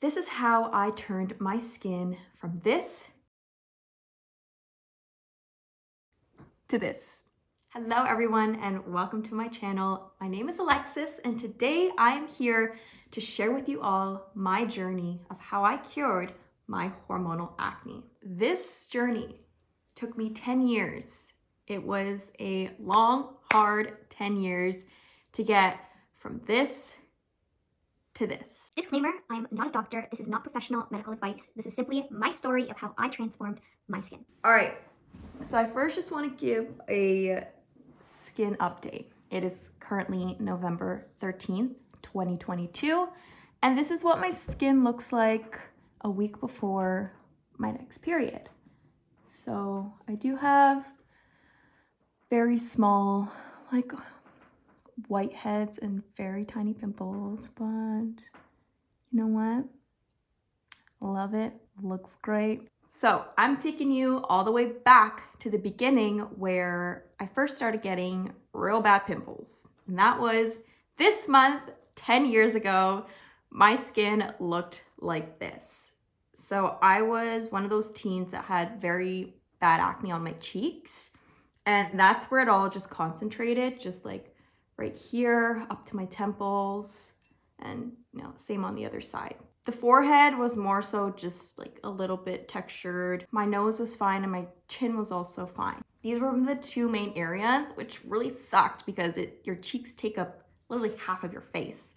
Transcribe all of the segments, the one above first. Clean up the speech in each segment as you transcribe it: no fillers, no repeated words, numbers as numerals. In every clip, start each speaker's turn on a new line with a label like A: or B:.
A: This is how I turned my skin from this to this. Hello everyone and welcome to my channel. My name is Alexis and today I am here to share with you all my journey of how I cured my hormonal acne. This journey took me 10 years. It was a long, hard 10 years to get from this to this.
B: Disclaimer, I'm not a doctor. This is not professional medical advice. This is simply my story of how I transformed my skin.
A: All right, so I first just want to give a skin update. It is currently November 13th, 2022, and this is what my skin looks like a week before my next period. So I do have very small, like whiteheads and very tiny pimples, but you know what? Love it. Looks great. So I'm taking you all the way back to the beginning where I first started getting real bad pimples. And that was this month, 10 years ago. My skin looked like this. So I was one of those teens that had very bad acne on my cheeks. And that's where it all just concentrated, just like right here up to my temples, and same on the other side. The forehead was more so just like a little bit textured. My nose was fine and my chin was also fine. These were the two main areas, which really sucked because your cheeks take up literally half of your face.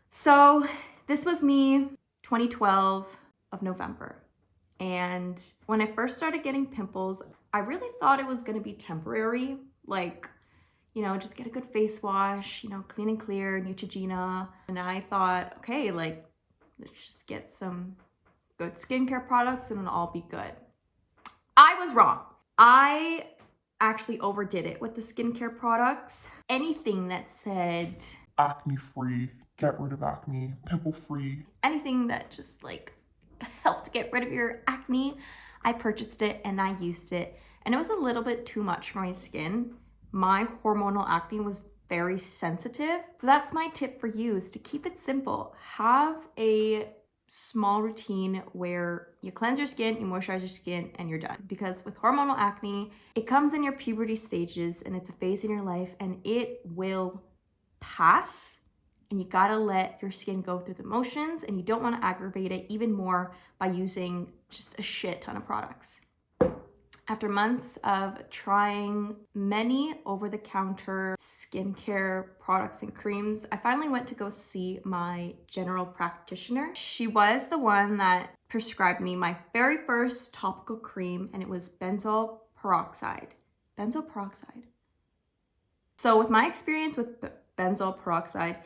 A: So this was me, 2012 of November. And when I first started getting pimples, I really thought it was gonna be temporary, like, just get a good face wash, clean and clear, Neutrogena. And I thought, okay, like, let's just get some good skincare products and it'll all be good. I was wrong. I actually overdid it with the skincare products. Anything that said
C: acne free, get rid of acne, pimple free,
A: anything that just like helped get rid of your acne, I purchased it and I used it. And it was a little bit too much for my skin. My hormonal acne was very sensitive. So that's my tip for you, is to keep it simple. Have a small routine where you cleanse your skin, you moisturize your skin, and you're done. Because with hormonal acne, it comes in your puberty stages and it's a phase in your life and it will pass. And you gotta let your skin go through the motions, and you don't wanna aggravate it even more by using just a shit ton of products. After months of trying many over-the-counter skincare products and creams, I finally went to go see my general practitioner. She was the one that prescribed me my very first topical cream, and it was benzoyl peroxide. Benzoyl peroxide. So with my experience with benzoyl peroxide,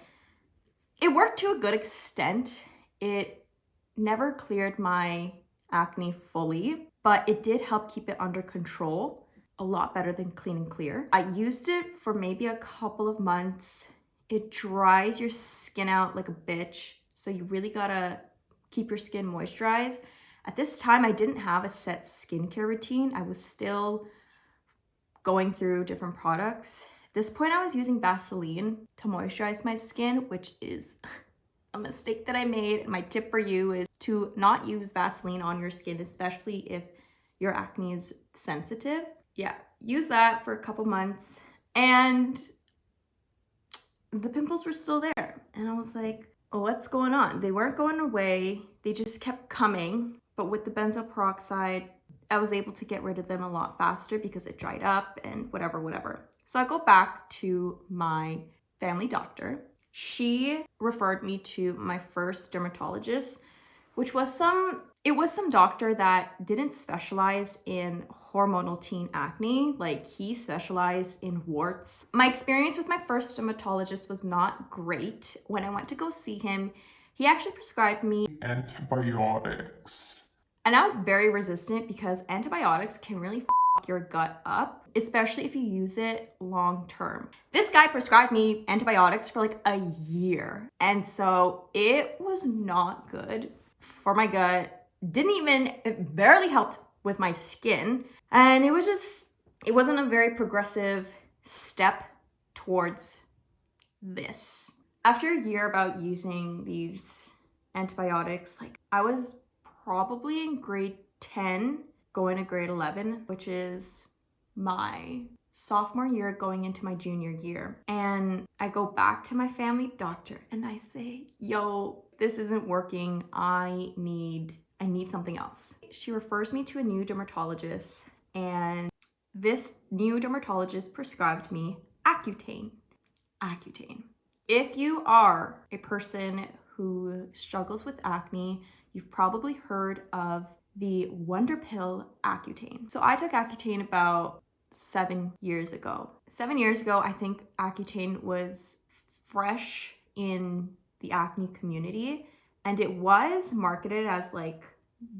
A: it worked to a good extent. It never cleared my acne fully, but it did help keep it under control, a lot better than Clean and Clear. I used it for maybe a couple of months. It dries your skin out like a bitch, so you really gotta keep your skin moisturized. At this time, I didn't have a set skincare routine. I was still going through different products. At this point, I was using Vaseline to moisturize my skin, which is a mistake that I made. And my tip for you is to not use Vaseline on your skin, especially if your acne is sensitive. Yeah, use that for a couple months and the pimples were still there. And I was like, oh, what's going on? They weren't going away. They just kept coming. But with the benzoyl peroxide, I was able to get rid of them a lot faster because it dried up and whatever. So I go back to my family doctor. She referred me to my first dermatologist, which was some doctor that didn't specialize in hormonal teen acne. Like, he specialized in warts. My experience with my first dermatologist was not great. When I went to go see him, he actually prescribed me
C: antibiotics.
A: And I was very resistant because antibiotics can really f your gut up, especially if you use it long term. This guy prescribed me antibiotics for like a year. And so it was not good for my gut. It barely helped with my skin. And it wasn't a very progressive step towards this. After a year about using these antibiotics. Like I was probably in grade 10 going to grade 11, which is my sophomore year going into my junior year. And I go back to my family doctor and I say, yo, this isn't working. I need something else. She refers me to a new dermatologist, and this new dermatologist prescribed me Accutane. Accutane. If you are a person who struggles with acne, you've probably heard of the Wonder Pill Accutane. So I took Accutane about 7 years ago. 7 years ago, I think Accutane was fresh in the acne community, and it was marketed as like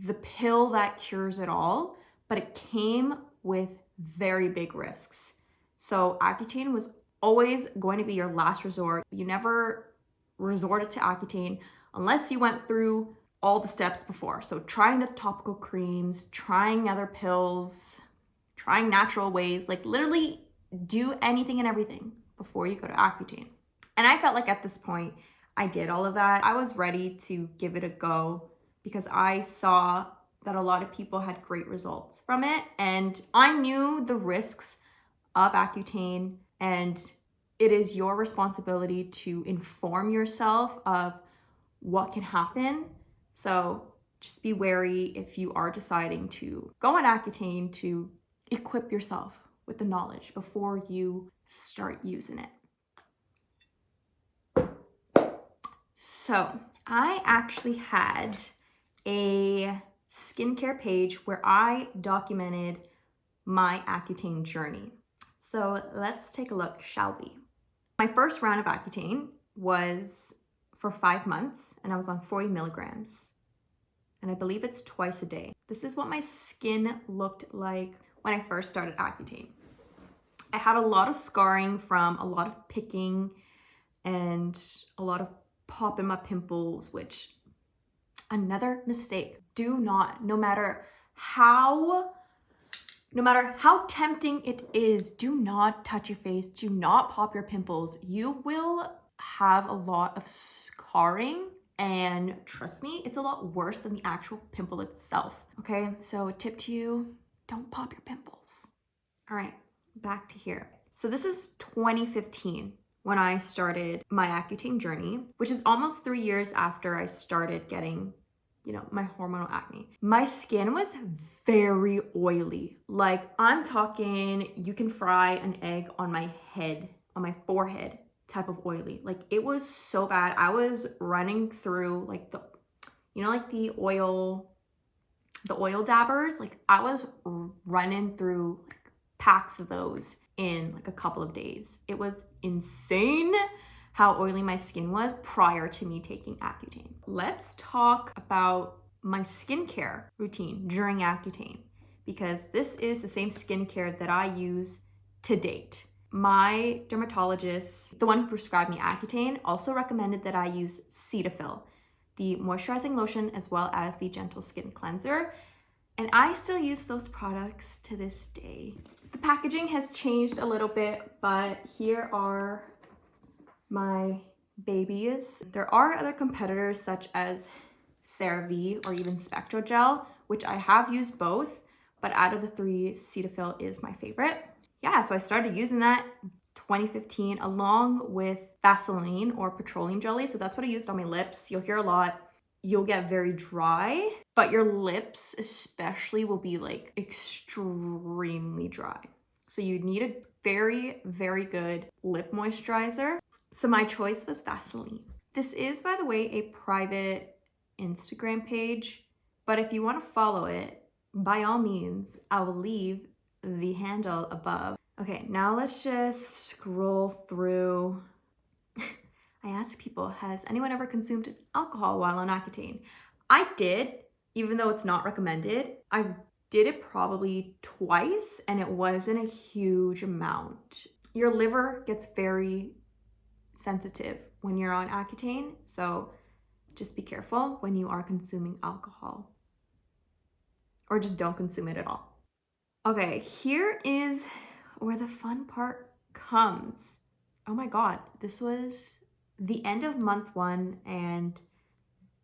A: the pill that cures it all, but it came with very big risks. So Accutane was always going to be your last resort. You never resorted to Accutane unless you went through all the steps before. So trying the topical creams, trying other pills, trying natural ways, like literally do anything and everything before you go to Accutane. And I felt like at this point, I did all of that. I was ready to give it a go because I saw that a lot of people had great results from it. And I knew the risks of Accutane, and it is your responsibility to inform yourself of what can happen. So just be wary if you are deciding to go on Accutane, to equip yourself with the knowledge before you start using it. So I actually had a skincare page where I documented my Accutane journey. So let's take a look, shall we? My first round of Accutane was for 5 months, and I was on 40 milligrams. And I believe it's twice a day. This is what my skin looked like when I first started Accutane. I had a lot of scarring from a lot of picking and a lot of pop in my pimples, which another mistake. Do not, no matter how tempting it is, do not touch your face. Do not pop your pimples. You will have a lot of scarring, and trust me, it's a lot worse than the actual pimple itself. Okay, so tip to you, don't pop your pimples. All right, back to here. So this is 2015 when I started my Accutane journey, which is almost 3 years after I started getting, my hormonal acne. My skin was very oily. Like I'm talking, you can fry an egg on my head, on my forehead type of oily. Like it was so bad. I was running through like the oil dabbers. Like I was running through like packs of those in like a couple of days. It was insane how oily my skin was prior to me taking Accutane. Let's talk about my skincare routine during Accutane, because this is the same skincare that I use to date. My dermatologist, the one who prescribed me Accutane, also recommended that I use Cetaphil, the moisturizing lotion, as well as the gentle skin cleanser. And I still use those products to this day. The packaging has changed a little bit, but here are my babies. There are other competitors such as CeraVe or even Spectrogel, which I have used both, but out of the three, Cetaphil is my favorite. Yeah, so I started using that 2015 along with Vaseline or petroleum jelly. So that's what I used on my lips. You'll hear a lot. You'll get very dry, but your lips especially will be like extremely dry. So you need a very, very good lip moisturizer. So my choice was Vaseline. This is, by the way, a private Instagram page, but if you want to follow it, by all means, I will leave the handle above. Okay, now let's just scroll through. I asked people, has anyone ever consumed alcohol while on Accutane? I did, even though it's not recommended. I did it probably twice, and it wasn't a huge amount. Your liver gets very sensitive when you're on Accutane, so just be careful when you are consuming alcohol, or just don't consume it at all. Okay, here is where the fun part comes. Oh my God, this was the end of month 1, and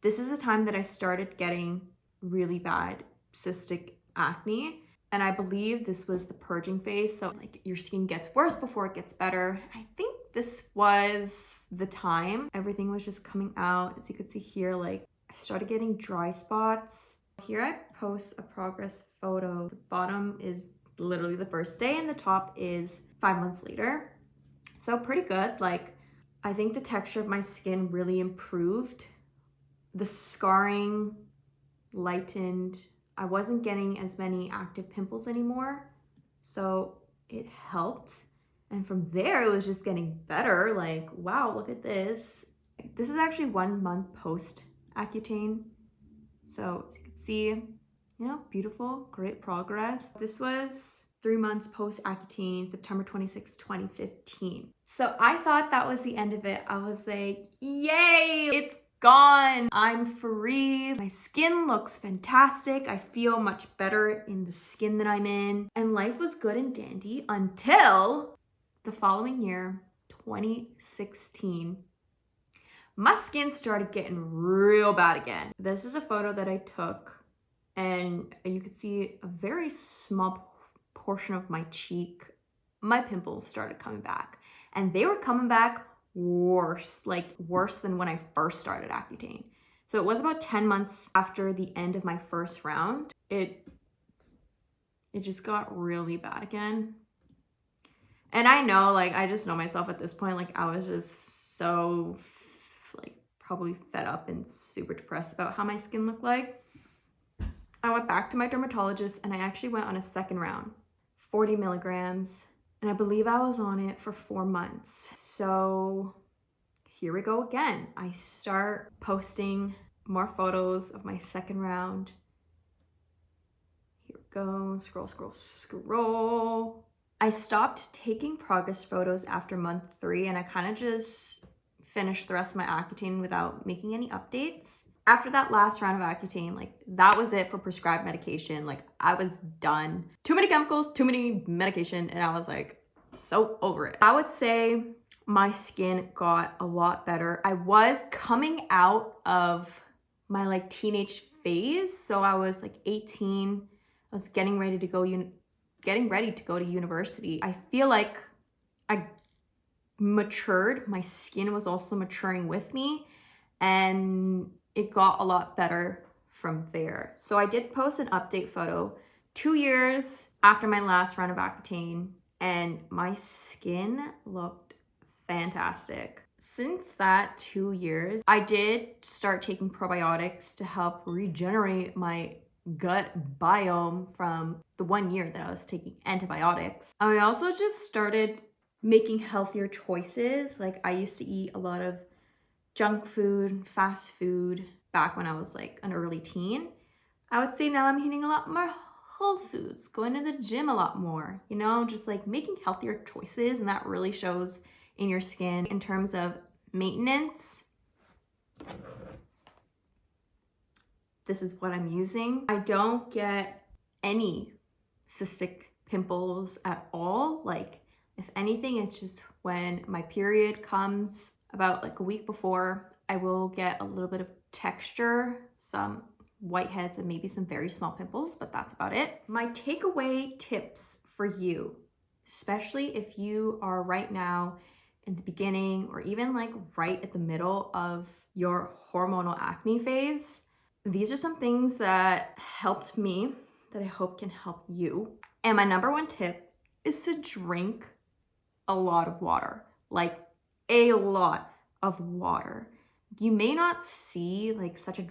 A: This is the time that I started getting really bad cystic acne. And I believe this was the purging phase. So like your skin gets worse before it gets better. I think this was the time. Everything was just coming out. As you could see here, like I started getting dry spots. Here I post a progress photo. The bottom is literally the first day and the top is 5 months later. So pretty good. Like I think the texture of my skin really improved. The scarring lightened. I wasn't getting as many active pimples anymore, so it helped. And from there, it was just getting better. Like, wow, look at this. This is actually 1 month post-Accutane. So as you can see, you know, beautiful, great progress. This was 3 months post-Accutane, September 26, 2015. So I thought that was the end of it. I was like, yay, it's gone. I'm free. My skin looks fantastic. I feel much better in the skin that I'm in. And life was good and dandy until the following year, 2016. My skin started getting real bad again. This is a photo that I took and you could see a very small portion of my cheek. My pimples started coming back and they were coming back worse, like worse than when I first started Accutane. So it was about 10 months after the end of my first round. It just got really bad again. And I know, like, I just know myself at this point, like I was just so like probably fed up and super depressed about how my skin looked like. I went back to my dermatologist and I actually went on a second round, 40 milligrams. And I believe I was on it for 4 months. So here we go again. I start posting more photos of my second round. Here we go, scroll, scroll, scroll. I stopped taking progress photos after month 3 and I kind of just finished the rest of my Accutane without making any updates. After that last round of Accutane, like that was it for prescribed medication. Like I was done. Too many chemicals, too many medication, and I was like so over it. I would say my skin got a lot better. I was coming out of my like teenage phase. So I was like 18. I was getting ready to go to university. I feel like I matured. My skin was also maturing with me and it got a lot better from there. So I did post an update photo 2 years after my last round of Accutane and my skin looked fantastic. Since that 2 years, I did start taking probiotics to help regenerate my gut biome from the 1 year that I was taking antibiotics. I also just started making healthier choices. Like I used to eat a lot of junk food, fast food back when I was like an early teen. I would say now I'm eating a lot more whole foods, going to the gym a lot more, you know, just like making healthier choices. And that really shows in your skin. In terms of maintenance, this is what I'm using. I don't get any cystic pimples at all. Like if anything, it's just when my period comes about like a week before, I will get a little bit of texture, some whiteheads, and maybe some very small pimples, but that's about it. My takeaway tips for you, especially if you are right now in the beginning or even like right at the middle of your hormonal acne phase, these are some things that helped me that I hope can help you. And my number 1 tip is to drink a lot of water, like a lot of water. You may not see like such a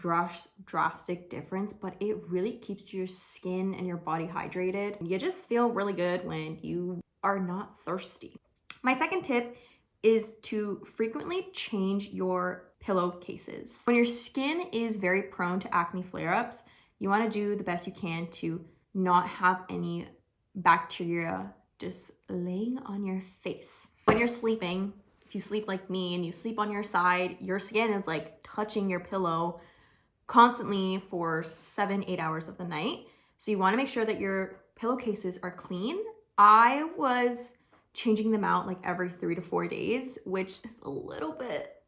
A: drastic difference, but it really keeps your skin and your body hydrated. You just feel really good when you are not thirsty. My second tip is to frequently change your pillowcases. When your skin is very prone to acne flare-ups, you want to do the best you can to not have any bacteria just laying on your face. When you're sleeping, if you sleep like me and you sleep on your side, your skin is like touching your pillow constantly for 7-8 hours of the night. So you want to make sure that your pillowcases are clean. I was changing them out like every 3 to 4 days, which is a little bit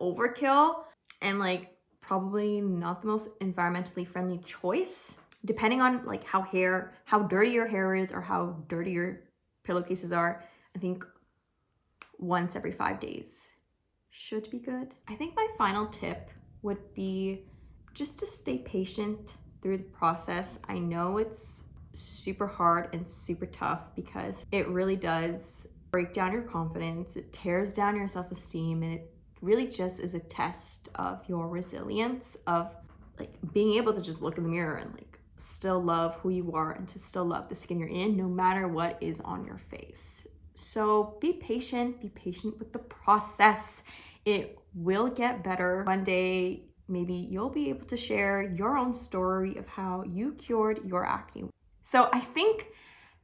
A: overkill. And like probably not the most environmentally friendly choice. Depending on like how dirty your hair is or how dirty your pillowcases are, I think once every 5 days should be good. I think my final tip would be just to stay patient through the process. I know it's super hard and super tough because it really does break down your confidence. It tears down your self-esteem, and it really just is a test of your resilience, of like being able to just look in the mirror and like still love who you are and to still love the skin you're in no matter what is on your face. So be patient with the process. It will get better. One day, maybe you'll be able to share your own story of how you cured your acne. So I think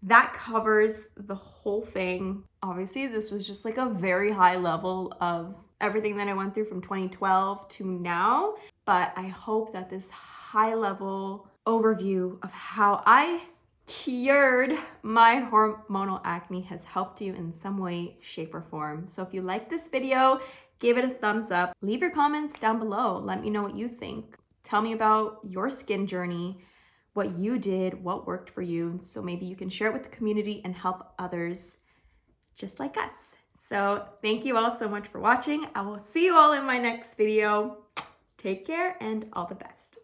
A: that covers the whole thing. Obviously, this was just like a very high level of everything that I went through from 2012 to now. But I hope that this high level overview of how I cured my hormonal acne has helped you in some way, shape, or form. So if you like this video, give it a thumbs up. Leave your comments down below. Let me know what you think. Tell me about your skin journey, what you did, what worked for you. So maybe you can share it with the community and help others just like us. So thank you all so much for watching. I will see you all in my next video. Take care and all the best.